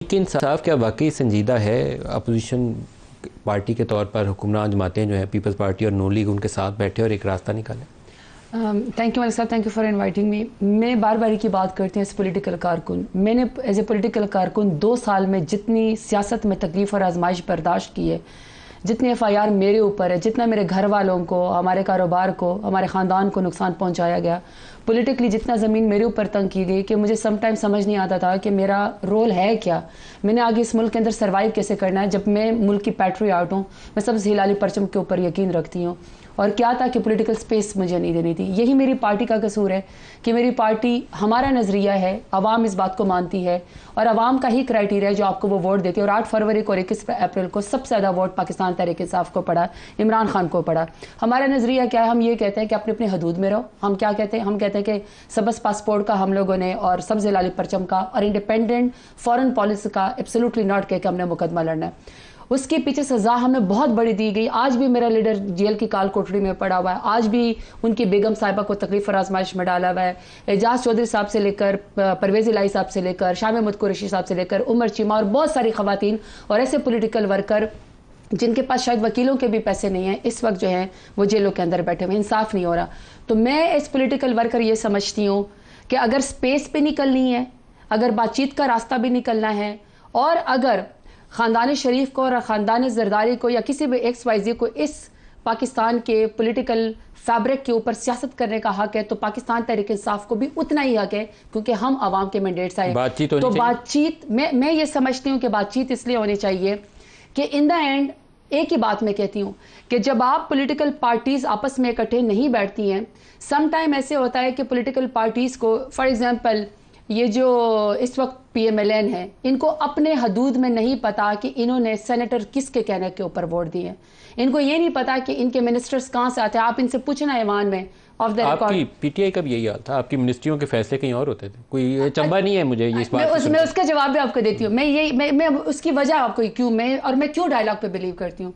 लेकिन साहब क्या वाकई संजीदा है अपोजिशन पार्टी के तौर पर हुक्मरान जमातें जो हैं पीपल्स पार्टी और नून लीग उनके साथ बैठे और एक रास्ता निकालें? थैंक यू मलिक साहब, thank you for inviting me. मैं बार बार की बात करती हूँ एज पॉलिटिकल कारकुन। मैंने एज ए पॉलिटिकल कारकुन 2 साल में जितनी सियासत में तकलीफ़ और आजमाइश बर्दाश्त की है, जितने FIR मेरे ऊपर है, जितना मेरे घर वालों को, हमारे कारोबार को, हमारे ख़ानदान को नुकसान पहुंचाया गया, पॉलिटिकली जितना ज़मीन मेरे ऊपर तंग की गई कि मुझे समटाइम समझ नहीं आता था कि मेरा रोल है क्या, मैंने आगे इस मुल्क के अंदर सर्वाइव कैसे करना है। जब मैं मुल्क की पैट्रियट हूँ, मैं सबसे हिलाली परचम के ऊपर यकीन रखती हूँ, और क्या था कि पॉलिटिकल स्पेस मुझे नहीं देनी थी। यही मेरी पार्टी का कसूर है कि मेरी पार्टी, हमारा नज़रिया है, अवाम इस बात को मानती है और अवाम का ही क्राइटेरिया है जो आपको वो वोट देती है। और 8 फरवरी को और 21 अप्रैल को सबसे ज़्यादा वोट पाकिस्तान तहरीक इंसाफ को पड़ा, इमरान खान को पड़ा। हमारा नज़रिया क्या है? हम ये कहते हैं कि अपनी अपनी हदूद में रहो। हम क्या कहते हैं? हम कहते हैं कि सबस पासपोर्ट का हम लोगों ने और सब्ज़ लाली परचम का और इंडिपेंडेंट फॉरेन पॉलिसी का एब्सोल्युटली नॉट कह के हमने मुकदमा लड़ना है। उसके पीछे सज़ा हमें बहुत बड़ी दी गई। आज भी मेरा लीडर जेल की काल कोठरी में पड़ा हुआ है, आज भी उनकी बेगम साहिबा को तकलीफ और आजमाइश में डाला हुआ है। एजाज चौधरी साहब से लेकर परवेज़ इलाही साहब से लेकर शाम मुतकुरैशी साहब से लेकर उमर चीमा और बहुत सारी खवातीन और ऐसे पॉलिटिकल वर्कर जिनके पास शायद वकीलों के भी पैसे नहीं हैं, इस वक्त जो हैं वो जेलों के अंदर बैठे हुए। इंसाफ नहीं हो रहा। तो मैं इस पॉलिटिकल वर्कर ये समझती हूँ कि अगर स्पेस पे निकलनी है, अगर बातचीत का रास्ता भी निकलना है, और अगर ख़ानदान शरीफ को और ख़ानदान ज़रदारी को या किसी भी XYZ को इस पाकिस्तान के पॉलिटिकल फैब्रिक के ऊपर सियासत करने का हक है, तो पाकिस्तान तहरीक इंसाफ को भी उतना ही हक है, क्योंकि हम आवाम के मैंडेट्स आए। तो बातचीत, मैं ये समझती हूँ कि बातचीत इसलिए होनी चाहिए कि इन द एंड एक ही बात मैं कहती हूँ कि जब आप पॉलिटिकल पार्टीज़ आपस में इकट्ठे नहीं बैठती हैं, सम टाइम ऐसे होता है कि पॉलिटिकल पार्टीज़ को, फॉर एग्जांपल ये जो इस वक्त PMLN है, इनको अपने हदूद में नहीं पता कि इन्होंने सेनेटर किसके कहने के ऊपर वोट दिए। इनको ये नहीं पता कि इनके मिनिस्टर्स कहाँ से आते हैं। आप इनसे पूछना ऐवान में ऑफ द रिकॉर्ड। आपकी PTI का भी यही हाल था, आपकी मिनिस्ट्रियों के फैसले कहीं और होते थे, कोई चंबा नहीं है मुझे ये इस बात मैं उसका जवाब भी आपको देती हूँ। मैं उसकी वजह आपको क्यों मैं क्यों डायलॉग पे बिलीव करती हूँ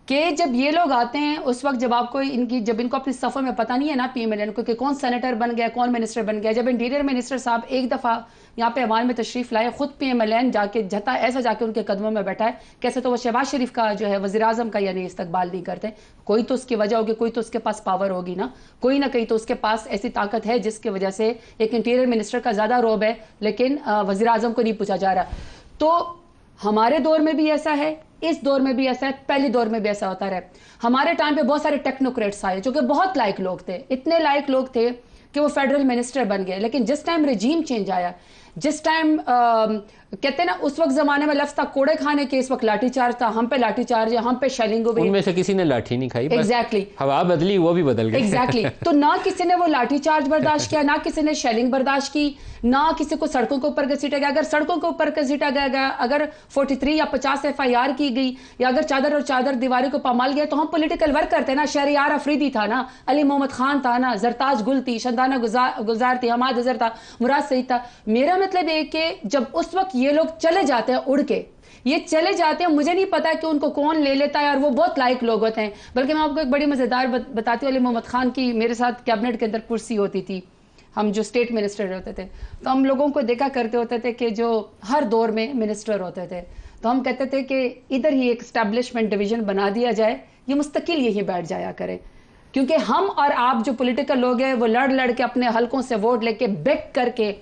कि जब ये लोग आते हैं उस वक्त जब आपको जब इनको अपनी सफ़र में पता नहीं है ना PMLN को कि कौन सेनेटर बन गया, कौन मिनिस्टर बन गया। जब इंटीरियर मिनिस्टर साहब एक दफ़ा यहाँ पे अवान में तशरीफ़ लाए, खुद PMLN जाके जता ऐसा जाके उनके कदमों में बैठा है, कैसे तो वो शहबाज शरीफ का जो है वज़ीर आज़म का यानी इस्तकबाल नहीं करते। कोई तो उसकी वजह होगी, कोई तो उसके पास पावर होगी ना कहीं तो उसके पास ऐसी ताकत है जिसकी वजह से एक इंटीरियर मिनिस्टर का ज़्यादा रोब है, लेकिन वज़ीर आज़म को नहीं पूछा जा रहा। तो हमारे दौर में भी ऐसा है, इस दौर में भी ऐसा है, पहले दौर में भी ऐसा होता रहा। हमारे टाइम पे बहुत सारे टेक्नोक्रेट्स आए जो कि बहुत लायक लोग थे, इतने लायक लोग थे कि वो फेडरल मिनिस्टर बन गए। लेकिन जिस टाइम रजीम चेंज आया, जिस टाइम कहते हैं ना, उस वक्त जमाने में लफ्ज़ था कोड़े खाने के, इस वक्त लाठीचार्ज था। हम पे लाठीचार्ज है, हम पे शेलिंग हुई। उनमें से किसी ने लाठी नहीं खाई, एग्जैक्टली हवा बदली, वो भी बदल गई। एग्जैक्टली तो ना किसी ने वो लाठीचार्ज बर्दाश्त किया, ना किसी ने शेलिंग बर्दाश्त की, ना किसी को सड़कों के ऊपर घसीटा गया। अगर सड़कों के ऊपर घसीटा गया, अगर 43 या 50 FIR की गई, या अगर चादर और चादर दीवारी को पामाल गया, तो हम पॉलिटिकल वर्क करते ना। शहरियार अफरीदी था ना, अली मोहम्मद खान था ना, जरताज गुल थी, शंदाना गुजार थी, हमाद अजहर था, मुराद सईद था। मेरा मतलब है कि जब उस वक्त ये लोग चले जाते हैं उड़ के, ये चले जाते हैं, मुझे नहीं पता कि उनको कौन ले लेता है, और वो बहुत लायक लोग होते हैं। बल्कि मैं आपको एक बड़ी मज़ेदार बताती हूँ। अली मोहम्मद खान की मेरे साथ कैबिनेट के अंदर कुर्सी होती थी, हम जो स्टेट मिनिस्टर होते थे, तो हम लोगों को देखा करते होते थे कि जो हर दौर में मिनिस्टर होते थे, तो हम कहते थे कि इधर ही एक एस्टैब्लिशमेंट डिवीज़न बना दिया जाए, ये मुस्तकिल यहीं बैठ जाया करें। क्योंकि हम और आप जो पॉलिटिकल लोग हैं, वो लड़ के अपने हलकों से वोट लेके बेक करके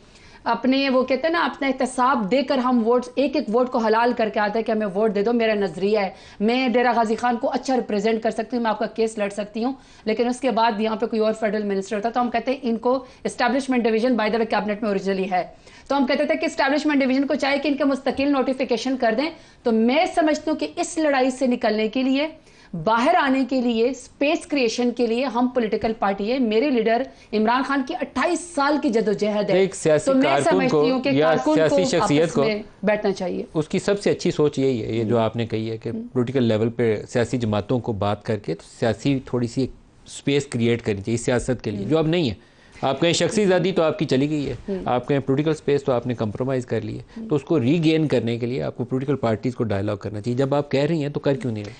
अपने, वो कहते हैं ना, अपना एहतसाब देकर हम वोट, एक एक वोट को हलाल करके आते हैं कि हमें वोट दे दो, मेरा नजरिया है, मैं डेरा गाजी खान को अच्छा रिप्रेजेंट कर सकती हूँ, मैं आपका केस लड़ सकती हूँ। लेकिन उसके बाद यहाँ पे कोई और फेडरल मिनिस्टर होता, तो हम कहते हैं इनको establishment division by the way cabinet में ओरिजिनली है, तो हम कहते थे कि एस्टैब्लिशमेंट डिवीजन को चाहे कि इनके मुस्तकिल नोटिफिकेशन कर दें। तो मैं समझती हूँ कि इस लड़ाई से निकलने के लिए, बाहर आने के लिए, स्पेस क्रिएशन के लिए हम पॉलिटिकल पार्टी है। मेरे लीडर इमरान खान की 28 साल की जदोजहद है, तो मैं समझती हूँ कि सियासी शख्सियत को बैठना चाहिए। उसकी सबसे अच्छी सोच यही है, ये जो आपने कही है कि पॉलिटिकल लेवल पे सियासी जमातों को बात करके तो सियासी थोड़ी सी स्पेस क्रिएट करनी चाहिए सियासत के लिए, जो अब नहीं है। आप कहें शख्सी आज़ादी तो आपकी चली गई है, आप कहें पॉलिटिकल स्पेस तो आपने कंप्रोमाइज़ कर ली है, तो उसको रीगेन करने के लिए आपको पॉलिटिकल पार्टीज़ को डायलॉग करना चाहिए। जब आप कह रही हैं तो कर क्यों नहीं रहे?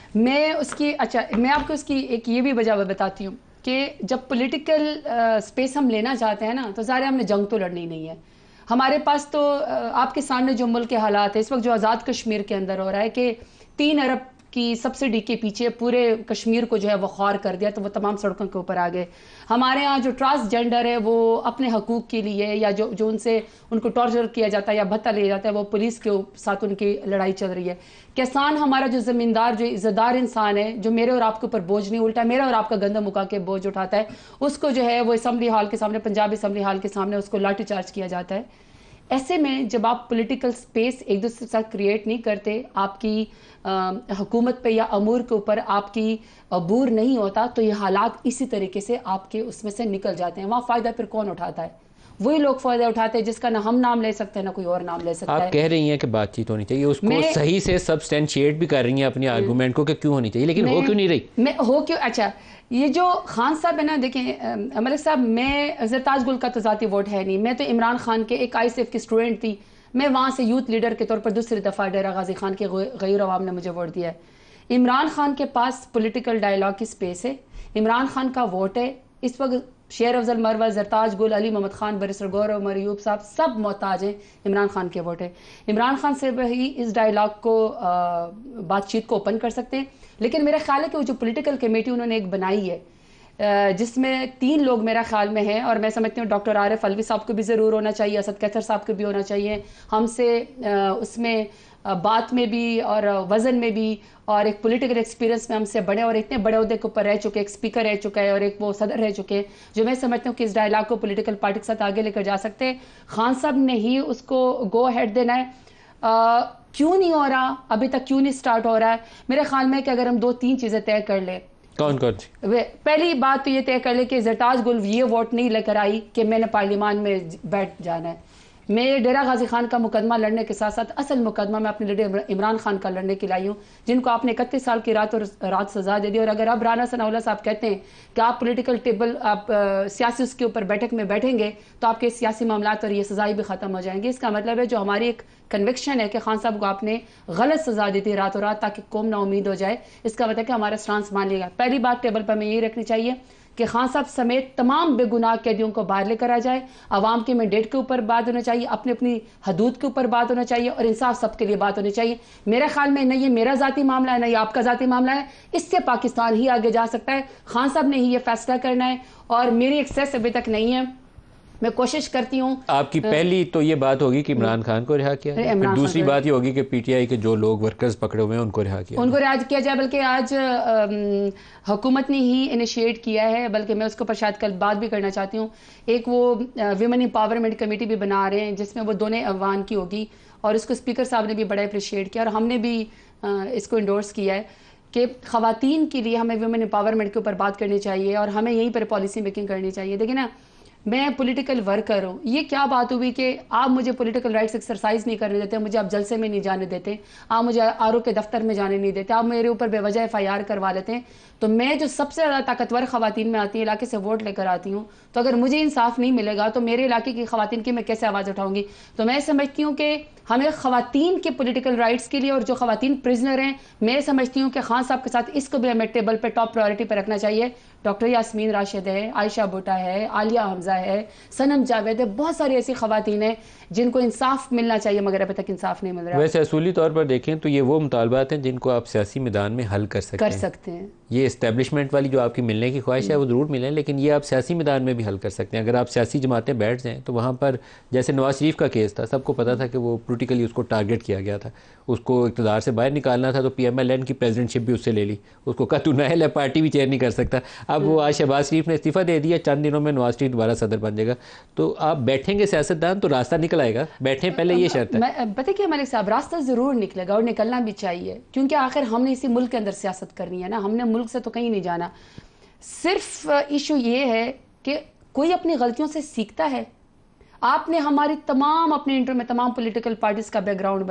मैं आपको उसकी एक ये भी वजह बताती हूँ कि जब पॉलिटिकल स्पेस हम लेना चाहते हैं ना, तो ज़ाहिर हमने जंग तो लड़नी नहीं है, हमारे पास तो आपके सामने जो मुल्क के हालात है इस वक्त, जो आज़ाद कश्मीर के अंदर हो रहा है कि 3 अरब की सब्सिडी के पीछे पूरे कश्मीर को जो है वो ख्वार कर दिया, तो वो तमाम सड़कों के ऊपर आ गए। हमारे यहाँ जो ट्रांसजेंडर है वो अपने हकूक़ के लिए, या जो उनसे उनको टॉर्चर किया जाता है या भत्ता लिया जाता है, वो पुलिस के साथ उनकी लड़ाई चल रही है। किसान हमारा जो ज़मींदार, जो इज़्ज़तदार इंसान है, जो मेरे और आपके ऊपर बोझ नहीं, उल्टा मेरा और आपका गंदा मुका के बोझ उठाता है, उसको जो है वो असम्बली हॉल के सामने, पंजाब असम्बली हॉल के सामने उसको लाठी चार्ज किया जाता है। ऐसे में जब आप पॉलिटिकल स्पेस एक दूसरे के साथ क्रिएट नहीं करते, आपकी हुकूमत पे या अमूर के ऊपर आपकी अबूर नहीं होता, तो ये हालात इसी तरीके से आपके उसमें से निकल जाते हैं। वहाँ फ़ायदा फिर कौन उठाता है? वही लोग फ़ायदा उठाते हैं जिसका ना हम नाम ले सकते हैं ना कोई और नाम ले सकता है। आप कह रही हैं कि बातचीत होनी चाहिए, उसको सही से सब्सटेंशिएट भी कर रही हैं अपने आर्गूमेंट को कि क्यों होनी चाहिए, लेकिन हो क्यों नहीं रही? मैं हो क्यों, अच्छा ये जो खान साहब है ना, देखें मलिक साहब, मैं ज़रताज गुल का तो ज़ाती वोट है नहीं, मैं तो इमरान खान के एक ISF की स्टूडेंट थी। मैं वहाँ से यूथ लीडर के तौर पर दूसरी दफ़ा डेरा गाजी खान के गैर अवाम ने मुझे वोट दिया है। इमरान खान के पास पॉलिटिकल डायलॉग की स्पेस है, इमरान खान का वोट है। इस वक्त शेर अफजल मरवल, जरताज गुल, अली मोहम्मद खान, बैरिस्टर गौरव मरियूब साहब सब मोहताज हैं इमरान खान के वोट है। इमरान खान से वही इस डायलॉग को बातचीत को ओपन कर सकते हैं। लेकिन मेरा ख्याल है कि वो जो पॉलिटिकल कमेटी उन्होंने एक बनाई है, जिसमें 3 लोग मेरा ख्याल में हैं, और मैं समझती हूँ डॉक्टर आरिफ अलवी साहब को भी ज़रूर होना चाहिए, असद कैसर साहब को भी होना चाहिए, हमसे उसमें बात में भी और वज़न में भी और एक पॉलिटिकल एक्सपीरियंस में हमसे बड़े और इतने बड़े अहदे के ऊपर रह चुके, एक स्पीकर रह चुका है और एक वो सदर रह चुके हैं, जो मैं समझती हूँ कि इस डायलॉग को पॉलिटिकल पार्टी के साथ आगे लेकर जा सकते हैं। खान साहब ने ही उसको गो हेड देना है। क्यों नहीं हो रहा अभी तक, क्यों नहीं स्टार्ट हो रहा है? मेरे ख्याल में कि अगर हम 2-3 चीज़ें तय कर लें। कौन कौन सी? पहली बात तो ये तय कर ले कि जरताज गुल ये वोट नहीं लेकर आई कि मैंने पार्लियामान में बैठ जाना है। मैं डेरा गाजी खान का मुकदमा लड़ने के साथ साथ असल मुकदमा मैं अपने लीडर इमरान खान का लड़ने के लाई हूँ, जिनको आपने 31 साल की रात और रात सजा दे दी। और अगर अब राना सनाउल्लाह साहब कहते हैं कि आप पॉलिटिकल टेबल, आप सियासी उसके ऊपर बैठक में बैठेंगे तो आपके सियासी मामलात और ये सजाएं भी ख़त्म हो जाएंगी। इसका मतलब है जो हमारी एक कन्विक्शन है कि खान साहब को आपने गलत सजा दी थी रातों रात ताकि कौम ना उम्मीद हो जाए, इसका मतलब है कि हमारा स्टांस मान लिएगा। पहली बात टेबल पर हमें यही रखनी चाहिए कि खान साहब समेत तमाम बेगुनाह कैदियों को बाहर लेकर आ जाए। अवाम के मैंडेट के ऊपर बात होना चाहिए, अपनी अपनी हदूद के ऊपर बात होना चाहिए और इंसाफ सबके लिए बात होनी चाहिए। मेरे ख्याल में न ये मेरा ज़ाती मामला है, न ये आपका ज़ाती मामला है, इससे पाकिस्तान ही आगे जा सकता है। खान साहब ने ही ये फैसला करना है और मेरी एक्सेस अभी तक नहीं है। मैं कोशिश करती हूँ। आपकी पहली तो ये बात होगी कि इमरान खान को रिहा किया जाए, फिर दूसरी बात ये होगी कि PTI के जो लोग वर्कर्स पकड़े हुए हैं उनको रिहा किया जाए। बल्कि आज हुकूमत ने ही इनिशिएट किया है, बल्कि मैं उसके ऊपर शायद कल बात भी करना चाहती हूँ। एक वो विमेन एम्पावरमेंट कमेटी भी बना रहे हैं जिसमें वो दोनों अवान की होगी और इसको स्पीकर साहब ने भी बड़ा अप्रिशिएट किया और हमने भी इसको इंडोर्स किया है कि ख़वातीन के लिए हमें विमेन एम्पावरमेंट के ऊपर बात करनी चाहिए और हमें यहीं पर पॉलिसी मेकिंग करनी चाहिए। देखिए ना, मैं पॉलिटिकल वर्कर हूँ, ये क्या बात हुई कि आप मुझे पॉलिटिकल राइट्स एक्सरसाइज नहीं करने देते, मुझे आप जलसे में नहीं जाने देते, आप मुझे RO के दफ्तर में जाने नहीं देते, आप मेरे ऊपर बेवजह FIR करवा लेते हैं। तो मैं जो सबसे ज़्यादा ताकतवर ख़वातीन में आती है, इलाके से वोट लेकर आती हूँ, तो अगर मुझे इंसाफ नहीं मिलेगा तो मेरे इलाके की ख़वातीन की मैं कैसे आवाज़ उठाऊँगी? तो मैं समझती हूँ कि हमें ख़वातीन के पॉलिटिकल राइट्स के लिए और जो ख़वातीन प्रिजनर हैं, मैं समझती हूँ कि खान साहब के साथ इसको भी हमें टेबल पर टॉप प्रायोरिटी पर रखना चाहिए। डॉक्टर यास्मीन राशिद है, आयशा भुट्टा है, आलिया हमजा है, सनम जावेद है, बहुत सारी ऐसी ख़वातीन हैं जिनको इंसाफ मिलना चाहिए मगर अभी तक इंसाफ नहीं मिल रहा। वैसे असूली तौर पर देखें तो ये वो मुतालबात हैं जिनको आप सियासी मैदान में हल कर सकते हैं। ये इस्टेब्लिशमेंट वाली जो आपकी मिलने की ख्वाहिश है वो ज़रूर मिलें, लेकिन ये आप सियासी मैदान में भी हल कर सकते हैं। अगर आप सियासी जमातें बैठ जाएँ तो वहाँ पर, जैसे नवाज शरीफ का केस था, सबको पता था कि वो पोलिटिकली उसको टारगेट किया गया था, उसको इक़्तिदार से बाहर निकालना था, तो PMLN की प्रेसिडेंटशिप भी उससे ले ली, उसको कहा तू नाअहल है, पार्टी भी चेयर नहीं कर सकता। अब वो आज शहबाज शरीफ ने इस्तीफ़ा दे दिया, चंद दिनों में नवाज शरीफ दोबारा सदर बन जाएगा। तो आप बैठेंगे सियासतदान तो रास्ता निकल आएगा, बैठें पहले, ये शर्त है। पता क्या मलिक साहब, रास्ता ज़रूर निकलेगा और निकलना भी चाहिए, क्योंकि आखिर हमने इसी मुल्क के अंदर सियासत करनी है ना, हमने मुल्क से तो कहीं नहीं जाना। सिर्फ इशू ये है कि कोई अपनी गलतियों से सीखता है। आपने हमारी तमाम अपने इंटरव्यू में तमाम पॉलिटिकल पार्टीज का बैकग्राउंड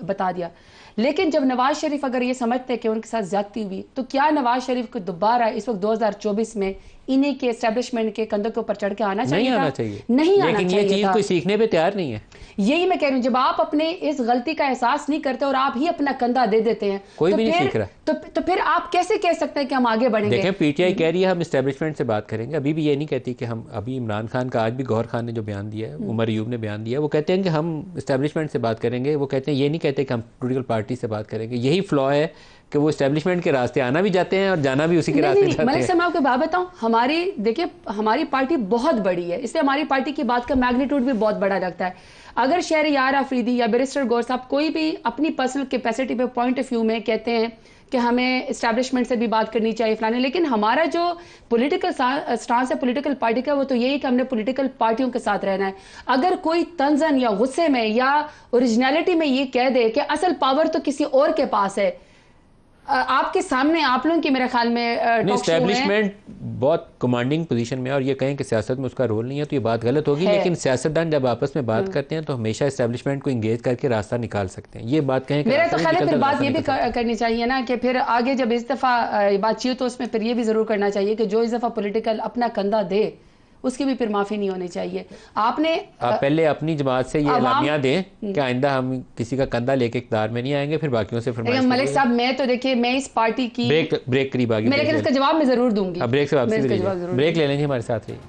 बता दिया, लेकिन जब नवाज शरीफ अगर ये समझते कि उनके साथ ज्यादती हुई, तो क्या नवाज शरीफ को दोबारा इस वक्त 2024 में इन्हीं के एस्टेब्लिशमेंट के कंधों के ऊपर चढ़ के आना चाहिए? नहीं आना चाहिए, नहीं आना लेकिन ये चीज कोई सीखने पे तैयार नहीं है। यही मैं कह रही हूँ, जब आप अपने इस गलती का एहसास नहीं करते और आप ही अपना कंधा दे देते हैं, कोई भी नहीं सीख रहा, तो फिर आप कैसे कह सकते हैं कि हम आगे बढ़ेंगे? देखें, पीटीआई कह रही है हम एस्टेब्लिशमेंट से बात करेंगे, अभी भी ये नहीं कहती कि हम, अभी इमरान खान का आज भी गौहर खान ने जो बयान दिया है, उमर अयूब ने बयान दिया है, वो कहते हैं कि हम एस्टेब्लिशमेंट से बात करेंगे। वो कहते हैं, ये नहीं कहते कि हम पॉलिटिकल पार्टी से बात करेंगे। यही फ्लॉ है कि वो एस्टेब्लिशमेंट के रास्ते आना भी जाते हैं और जाना भी उसी के रास्ते जाते हैं। मलिक साहब, मैं आपको बात बताऊं, हमारी देखिए हमारी पार्टी बहुत बड़ी है, इसलिए हमारी पार्टी की बात का मैग्नीट्यूड भी बहुत बड़ा लगता है। अगर शहरयार अफरीदी या बैरिस्टर गौर साहब कोई भी अपनी पर्सनल कैपेसिटी पे पॉइंट ऑफ व्यू में कहते हैं कि हमें इस्टेब्लिशमेंट से भी बात करनी चाहिए फलाने, लेकिन हमारा जो पॉलिटिकल स्टांस है पॉलिटिकल पार्टी का, वो तो यही कि हमने पॉलिटिकल पार्टियों के साथ रहना है। अगर कोई तंजन या गुस्से में या ओरिजिनलिटी में ये कह दे कि असल पावर तो किसी और के पास है, आपके सामने आप लोगों की मेरे ख्याल में एस्टेब्लिशमेंट बहुत कमांडिंग पोजीशन में है और ये कहें कि सियासत में उसका रोल नहीं है तो ये बात गलत होगी। लेकिन सियासतदान जब आपस में बात करते हैं तो हमेशा एस्टेब्लिशमेंट को इंगेज करके रास्ता निकाल सकते हैं। ये बात कहें, मेरा तो ख्याल है फिर बात ये भी करनी चाहिए ना कि फिर आगे जब इस दफा बातचीत तो उसमें फिर ये भी जरूर करना चाहिए कि जो इस दफा पॉलिटिकल अपना कंधा दे उसकी भी फिर माफी नहीं होनी चाहिए। आप पहले अपनी जमात से ये एलामिया दें कि आइंदा हम किसी का कंधा लेके इक़्तिदार में नहीं आएंगे, फिर बाकियों से फरमाइश। मलिक साहब, मैं तो देखिए मैं इस पार्टी की ब्रेक करीब आ गई, लेकिन इसका जवाब मैं जरूर दूंगी। ब्रेक से वापसी ब्रेक ले लेंगे, हमारे साथ रहिए।